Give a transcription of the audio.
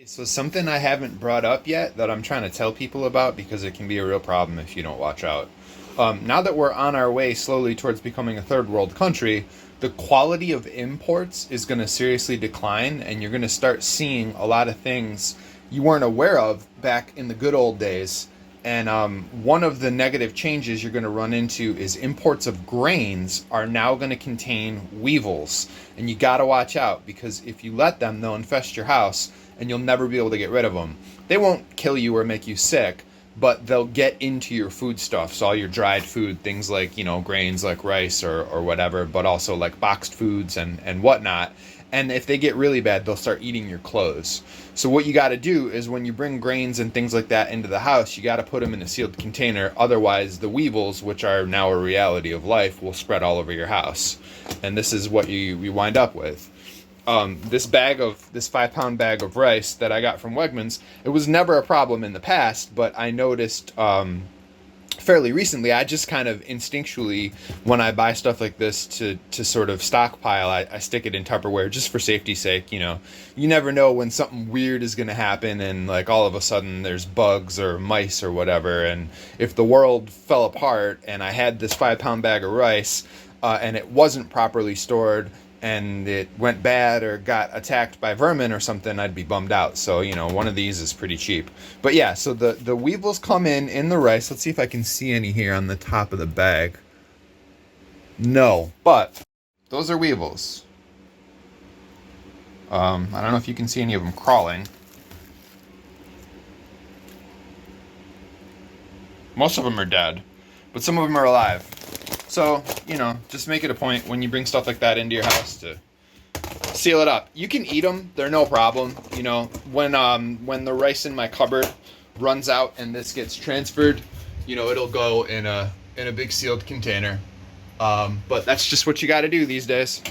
So something I haven't brought up yet that I'm trying to tell people about because it can be a real problem if you don't watch out. Now that we're on our way slowly towards becoming a third world country, the quality of imports is going to seriously decline, and you're going to start seeing a lot of things you weren't aware of back in the good old days. And one of the negative changes you're going to run into is imports of grains are now going to contain weevils. And you got to watch out because if you let them, they'll infest your house and you'll never be able to get rid of them. They won't kill you or make you sick, but they'll get into your foodstuffs, all your dried food, things like, grains like rice or whatever, but also like boxed foods and whatnot. And if they get really bad, they'll start eating your clothes. So what you got to do is when you bring grains and things like that into the house, you got to put them in a sealed container. Otherwise, the weevils, which are now a reality of life, will spread all over your house. And this is what you wind up with. This 5-pound bag of rice that I got from Wegmans, it was never a problem in the past, but I noticed fairly recently, I just kind of instinctually, when I buy stuff like this to sort of stockpile, I stick it in Tupperware just for safety's sake. You never know when something weird is going to happen and like all of a sudden there's bugs or mice or whatever. And if the world fell apart and I had this 5-pound bag of rice and it wasn't properly stored, and it went bad or got attacked by vermin or something, I'd be bummed out. So, one of these is pretty cheap. But yeah, so the weevils come in the rice. Let's see if I can see any here on the top of the bag. No, but those are weevils. I don't know if you can see any of them crawling. Most of them are dead, but some of them are alive. So, just make it a point when you bring stuff like that into your house to seal it up. You can eat them. They're no problem. When the rice in my cupboard runs out and this gets transferred, it'll go in a big sealed container. But that's just what you got to do these days.